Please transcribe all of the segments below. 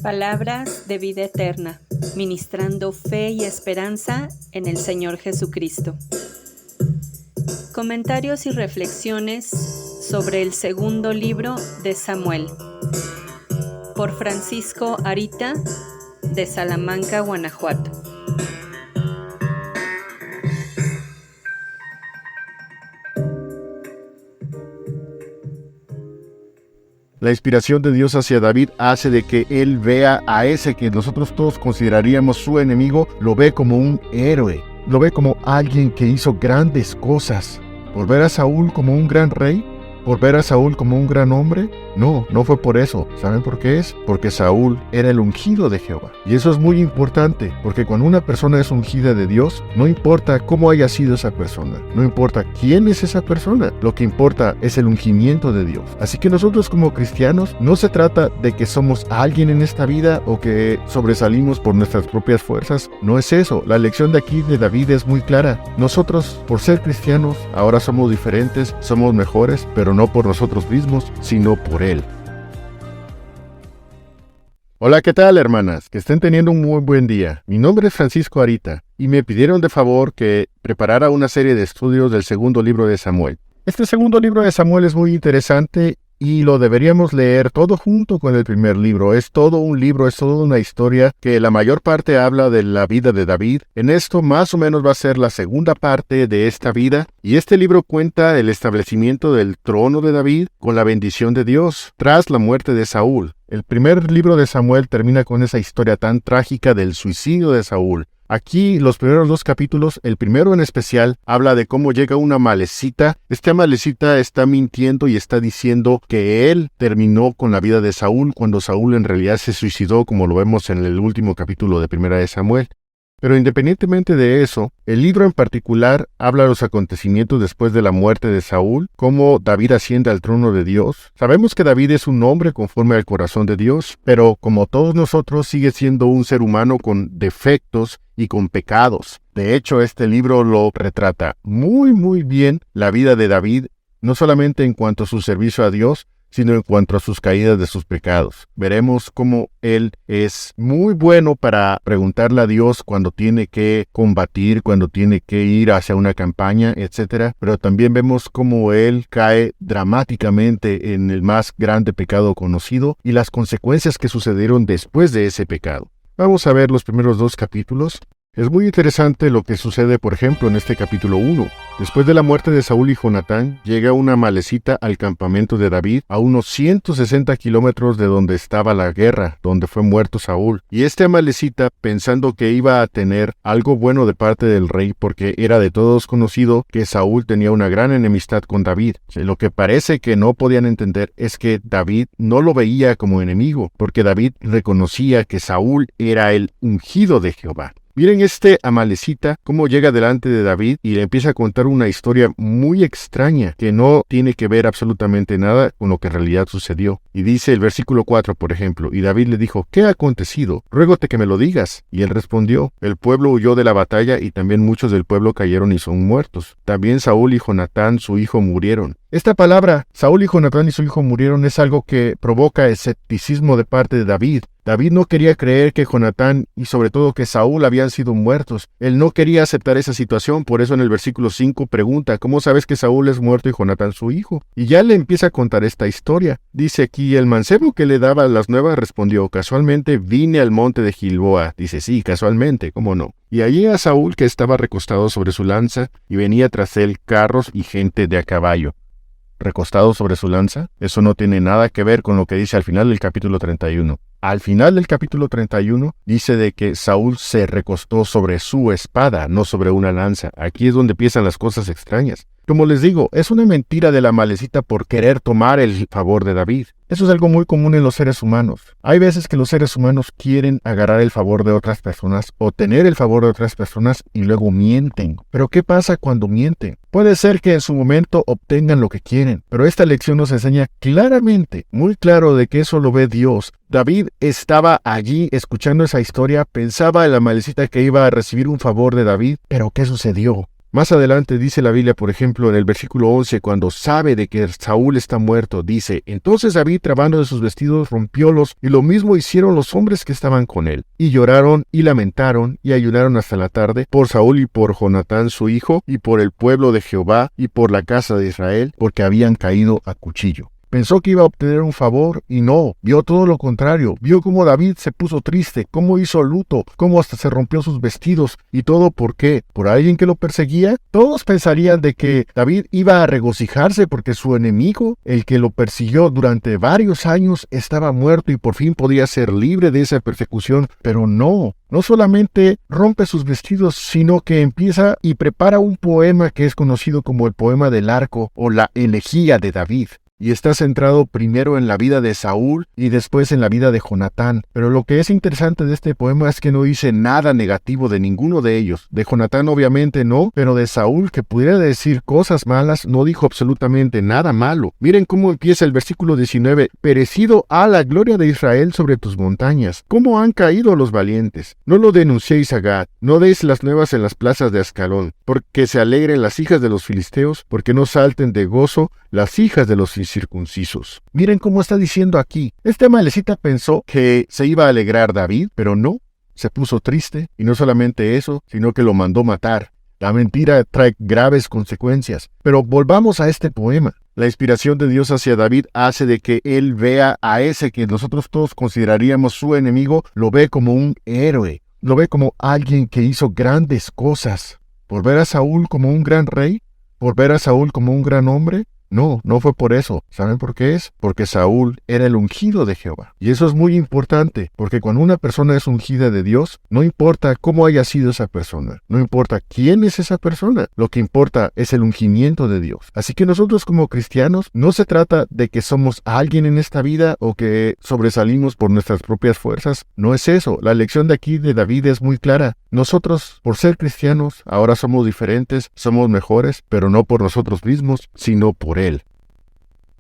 Palabras de vida eterna, ministrando fe y esperanza en el Señor Jesucristo. Comentarios y reflexiones sobre el segundo libro de Samuel, por Francisco Arita, de Salamanca, Guanajuato. La inspiración de Dios hacia David hace de que él vea a ese que nosotros todos consideraríamos su enemigo, lo ve como un héroe, lo ve como alguien que hizo grandes cosas. ¿Por ver a Saúl como un gran rey? ¿Por ver a Saúl como un gran hombre? No fue por eso. ¿Saben por qué es? Porque Saúl era el ungido de Jehová. Y eso es muy importante, porque cuando una persona es ungida de Dios, no importa cómo haya sido esa persona, no importa quién es esa persona, lo que importa es el ungimiento de Dios. Así que nosotros como cristianos, no se trata de que somos alguien en esta vida o que sobresalimos por nuestras propias fuerzas. No es eso. La lección de aquí de David es muy clara. Nosotros, por ser cristianos, ahora somos diferentes, somos mejores, pero no por nosotros mismos, sino por Él. Hola, ¿qué tal, hermanas? Que estén teniendo un muy buen día. Mi nombre es Francisco Arita y me pidieron de favor que preparara una serie de estudios del segundo libro de Samuel. Este segundo libro de Samuel es muy interesante y lo deberíamos leer todo junto con el primer libro. Es todo un libro, es toda una historia que la mayor parte habla de la vida de David. En esto más o menos va a ser la segunda parte de esta vida. Y este libro cuenta el establecimiento del trono de David con la bendición de Dios tras la muerte de Saúl. El primer libro de Samuel termina con esa historia tan trágica del suicidio de Saúl. Aquí, los primeros dos capítulos, el primero en especial, habla de cómo llega una amalecita. Esta amalecita está mintiendo y está diciendo que él terminó con la vida de Saúl cuando Saúl en realidad se suicidó, como lo vemos en el último capítulo de Primera de Samuel. Pero independientemente de eso, el libro en particular habla de los acontecimientos después de la muerte de Saúl, cómo David asciende al trono de Dios. Sabemos que David es un hombre conforme al corazón de Dios, pero como todos nosotros sigue siendo un ser humano con defectos y con pecados. De hecho, este libro lo retrata muy bien la vida de David, no solamente en cuanto a su servicio a Dios, sino en cuanto a sus caídas de sus pecados. Veremos cómo él es muy bueno para preguntarle a Dios cuando tiene que combatir, cuando tiene que ir hacia una campaña, etc. Pero también vemos cómo él cae dramáticamente en el más grande pecado conocido y las consecuencias que sucedieron después de ese pecado. Vamos a ver los primeros dos capítulos. Es muy interesante lo que sucede, por ejemplo, en este capítulo 1. Después de la muerte de Saúl y Jonatán, llega una amalecita al campamento de David a unos 160 kilómetros de donde estaba la guerra, donde fue muerto Saúl. Y este amalecita, pensando que iba a tener algo bueno de parte del rey, porque era de todos conocido que Saúl tenía una gran enemistad con David. Lo que parece que no podían entender es que David no lo veía como enemigo, porque David reconocía que Saúl era el ungido de Jehová. Miren este amalecita cómo llega delante de David y le empieza a contar una historia muy extraña que no tiene que ver absolutamente nada con lo que en realidad sucedió. Y dice el versículo 4, por ejemplo, y David le dijo: ¿qué ha acontecido? Ruégote que me lo digas. Y él respondió: el pueblo huyó de la batalla y también muchos del pueblo cayeron y son muertos. También Saúl y Jonatán, su hijo, murieron. Esta palabra, Saúl y Jonatán y su hijo murieron, es algo que provoca escepticismo de parte de David. David no quería creer que Jonatán y sobre todo que Saúl habían sido muertos. Él no quería aceptar esa situación, por eso en el versículo 5 pregunta: ¿cómo sabes que Saúl es muerto y Jonatán su hijo? Y ya le empieza a contar esta historia. Dice aquí: el mancebo que le daba las nuevas respondió: casualmente vine al monte de Gilboa. Dice: sí, casualmente, ¿cómo no? Y allí a Saúl, que estaba recostado sobre su lanza, y venía tras él carros y gente de a caballo. ¿Recostado sobre su lanza? Eso no tiene nada que ver con lo que dice al final del capítulo 31. Al final del capítulo 31 dice de que Saúl se recostó sobre su espada, no sobre una lanza. Aquí es donde empiezan las cosas extrañas. Como les digo, es una mentira de la amalecita por querer tomar el favor de David. Eso es algo muy común en los seres humanos. Hay veces que los seres humanos quieren agarrar el favor de otras personas o tener el favor de otras personas y luego mienten. Pero ¿qué pasa cuando mienten? Puede ser que en su momento obtengan lo que quieren, pero esta lección nos enseña claramente, muy claro, de que eso lo ve Dios. David estaba allí escuchando esa historia, pensaba en la amalecita que iba a recibir un favor de David, pero ¿qué sucedió? Más adelante dice la Biblia, por ejemplo, en el versículo 11, cuando sabe de que Saúl está muerto, dice, entonces David, trabando de sus vestidos, rompiólos, y lo mismo hicieron los hombres que estaban con él. Y lloraron y lamentaron y ayunaron hasta la tarde por Saúl y por Jonatán su hijo, y por el pueblo de Jehová y por la casa de Israel, porque habían caído a cuchillo. Pensó que iba a obtener un favor y no, vio todo lo contrario, vio cómo David se puso triste, cómo hizo luto, cómo hasta se rompió sus vestidos y todo ¿por qué? ¿Por alguien que lo perseguía? Todos pensarían de que David iba a regocijarse porque su enemigo, el que lo persiguió durante varios años, estaba muerto y por fin podía ser libre de esa persecución, pero no. No solamente rompe sus vestidos, sino que empieza y prepara un poema que es conocido como el poema del arco o la elegía de David. Y está centrado primero en la vida de Saúl y después en la vida de Jonatán. Pero lo que es interesante de este poema es que no dice nada negativo de ninguno de ellos. De Jonatán obviamente no, pero de Saúl, que pudiera decir cosas malas, no dijo absolutamente nada malo. Miren cómo empieza el versículo 19. Perecido ha la gloria de Israel sobre tus montañas. ¿Cómo han caído los valientes? No lo denunciéis a Gad, no deis las nuevas en las plazas de Ascalón, porque se alegren las hijas de los filisteos, porque no salten de gozo las hijas de los incircuncisos. Miren cómo está diciendo aquí. Este amalecita pensó que se iba a alegrar David, pero no. Se puso triste, y no solamente eso, sino que lo mandó matar. La mentira trae graves consecuencias. Pero volvamos a este poema. La inspiración de Dios hacia David hace de que él vea a ese que nosotros todos consideraríamos su enemigo, lo ve como un héroe. Lo ve como alguien que hizo grandes cosas. ¿Por ver a Saúl como un gran rey? ¿Por ver a Saúl como un gran hombre? No, no fue por eso. ¿Saben por qué es? Porque Saúl era el ungido de Jehová. Y eso es muy importante, porque cuando una persona es ungida de Dios, no importa cómo haya sido esa persona, no importa quién es esa persona, lo que importa es el ungimiento de Dios. Así que nosotros como cristianos, no se trata de que somos alguien en esta vida o que sobresalimos por nuestras propias fuerzas. No es eso. La lección de aquí de David es muy clara. Nosotros, por ser cristianos, ahora somos diferentes, somos mejores, pero no por nosotros mismos, sino por Él.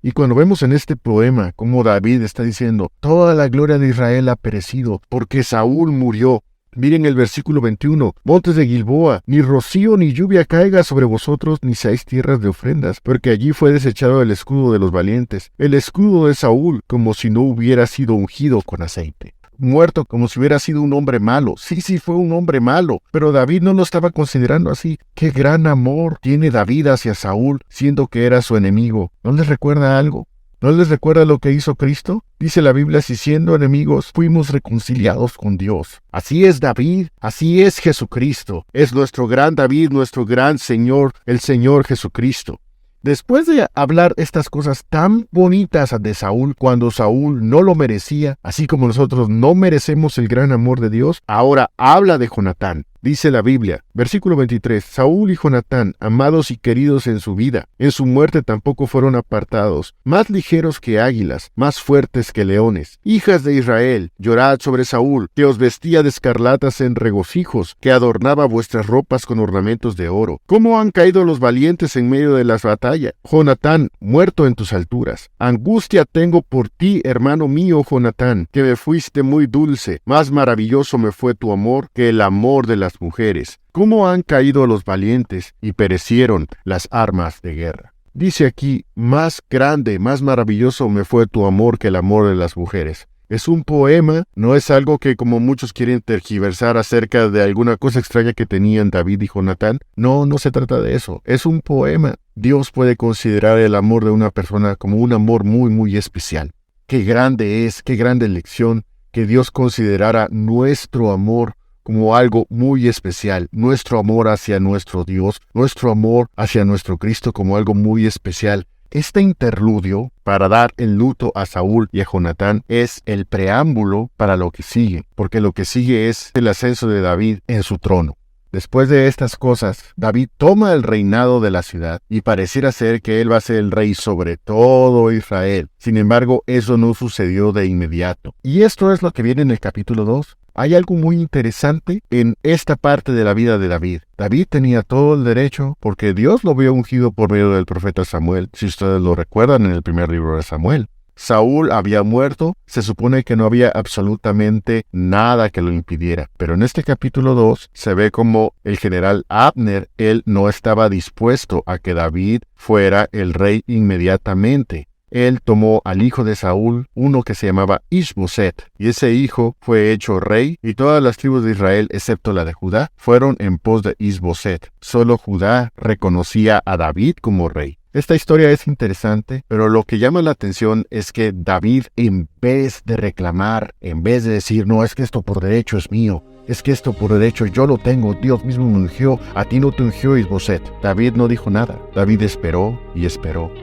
Y cuando vemos en este poema cómo David está diciendo, toda la gloria de Israel ha perecido, porque Saúl murió. Miren el versículo 21, montes de Gilboa, ni rocío ni lluvia caiga sobre vosotros, ni seáis tierras de ofrendas, porque allí fue desechado el escudo de los valientes, el escudo de Saúl, como si no hubiera sido ungido con aceite. Muerto como si hubiera sido un hombre malo. Sí, fue un hombre malo, pero David no lo estaba considerando así. ¡Qué gran amor tiene David hacia Saúl, siendo que era su enemigo! ¿No les recuerda algo? ¿No les recuerda lo que hizo Cristo? Dice la Biblia, si siendo enemigos fuimos reconciliados con Dios. Así es David, así es Jesucristo. Es nuestro gran David, nuestro gran Señor, el Señor Jesucristo. Después de hablar estas cosas tan bonitas de Saúl cuando Saúl no lo merecía, así como nosotros no merecemos el gran amor de Dios, ahora habla de Jonatán. Dice la Biblia, versículo 23, Saúl y Jonatán, amados y queridos en su vida, en su muerte tampoco fueron apartados, más ligeros que águilas, más fuertes que leones. Hijas de Israel, llorad sobre Saúl, que os vestía de escarlatas en regocijos, que adornaba vuestras ropas con ornamentos de oro. ¿Cómo han caído los valientes en medio de las batallas? Jonatán, muerto en tus alturas. Angustia tengo por ti, hermano mío Jonatán, que me fuiste muy dulce, más maravilloso me fue tu amor que el amor de las mujeres. ¿Cómo han caído los valientes y perecieron las armas de guerra? Dice aquí, más grande, más maravilloso me fue tu amor que el amor de las mujeres. Es un poema, no es algo que como muchos quieren tergiversar acerca de alguna cosa extraña que tenían David y Jonatán. No se trata de eso. Es un poema. Dios puede considerar el amor de una persona como un amor muy, muy especial. Qué grande es, qué grande lección que Dios considerara nuestro amor como algo muy especial, nuestro amor hacia nuestro Dios, nuestro amor hacia nuestro Cristo como algo muy especial. Este interludio para dar el luto a Saúl y a Jonatán es el preámbulo para lo que sigue, porque lo que sigue es el ascenso de David en su trono. Después de estas cosas, David toma el reinado de la ciudad y pareciera ser que él va a ser el rey sobre todo Israel. Sin embargo, eso no sucedió de inmediato. Y esto es lo que viene en el capítulo 2. Hay algo muy interesante en esta parte de la vida de David. David tenía todo el derecho porque Dios lo había ungido por medio del profeta Samuel, si ustedes lo recuerdan en el primer libro de Samuel. Saúl había muerto, se supone que no había absolutamente nada que lo impidiera. Pero en este capítulo 2 se ve como el general Abner, él no estaba dispuesto a que David fuera el rey inmediatamente. Él tomó al hijo de Saúl, uno que se llamaba Isboset, y ese hijo fue hecho rey, y todas las tribus de Israel, excepto la de Judá, fueron en pos de Isboset. Solo Judá reconocía a David como rey. Esta historia es interesante, pero lo que llama la atención es que David, en vez de reclamar, en vez de decir, no, es que esto por derecho es mío, es que esto por derecho yo lo tengo, Dios mismo me ungió, a ti no te ungió Isboset. David no dijo nada. David esperó, y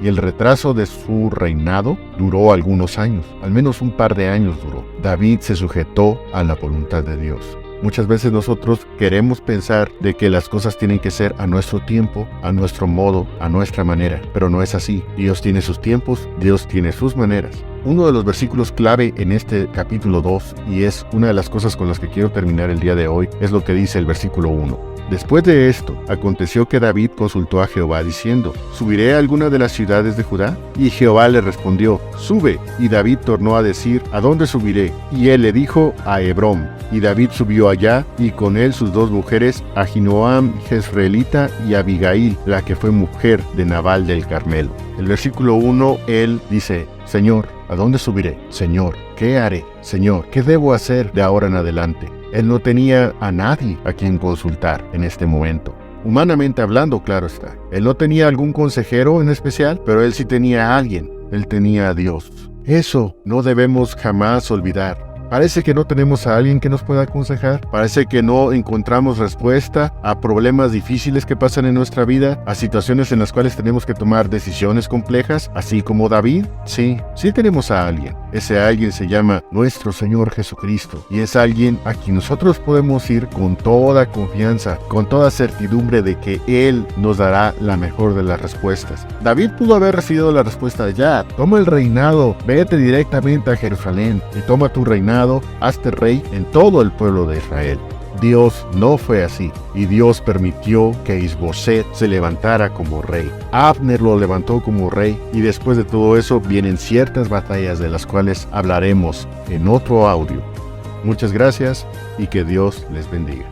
el retraso de su reinado duró algunos años, al menos un par de años duró. David se sujetó a la voluntad de Dios. Muchas veces nosotros queremos pensar de que las cosas tienen que ser a nuestro tiempo, a nuestro modo, a nuestra manera, pero no es así. Dios tiene sus tiempos, Dios tiene sus maneras. Uno de los versículos clave en este capítulo 2, y es una de las cosas con las que quiero terminar el día de hoy, es lo que dice el versículo 1. Después de esto, aconteció que David consultó a Jehová diciendo, ¿subiré a alguna de las ciudades de Judá? Y Jehová le respondió, sube. Y David tornó a decir, ¿a dónde subiré? Y él le dijo, a Hebrón. Y David subió allá, y con él sus dos mujeres, Ahinoam Jezreelita y Abigail, la que fue mujer de Nabal del Carmelo. El versículo 1, él dice, Señor, ¿a dónde subiré? Señor, ¿qué haré? Señor, ¿qué debo hacer de ahora en adelante? Él no tenía a nadie a quien consultar en este momento. Humanamente hablando, claro está. Él no tenía algún consejero en especial, pero él sí tenía a alguien. Él tenía a Dios. Eso no debemos jamás olvidar. Parece que no tenemos a alguien que nos pueda aconsejar. Parece que no encontramos respuesta a problemas difíciles que pasan en nuestra vida, a situaciones en las cuales tenemos que tomar decisiones complejas, así como David. Sí tenemos a alguien. Ese alguien se llama nuestro Señor Jesucristo, y es alguien a quien nosotros podemos ir con toda confianza, con toda certidumbre de que Él nos dará la mejor de las respuestas. David pudo haber recibido la respuesta de ya, toma el reinado, vete directamente a Jerusalén y toma tu reinado, hazte rey en todo el pueblo de Israel. Dios no fue así, y Dios permitió que Isboset se levantara como rey. Abner lo levantó como rey, y después de todo eso vienen ciertas batallas de las cuales hablaremos en otro audio. Muchas gracias y que Dios les bendiga.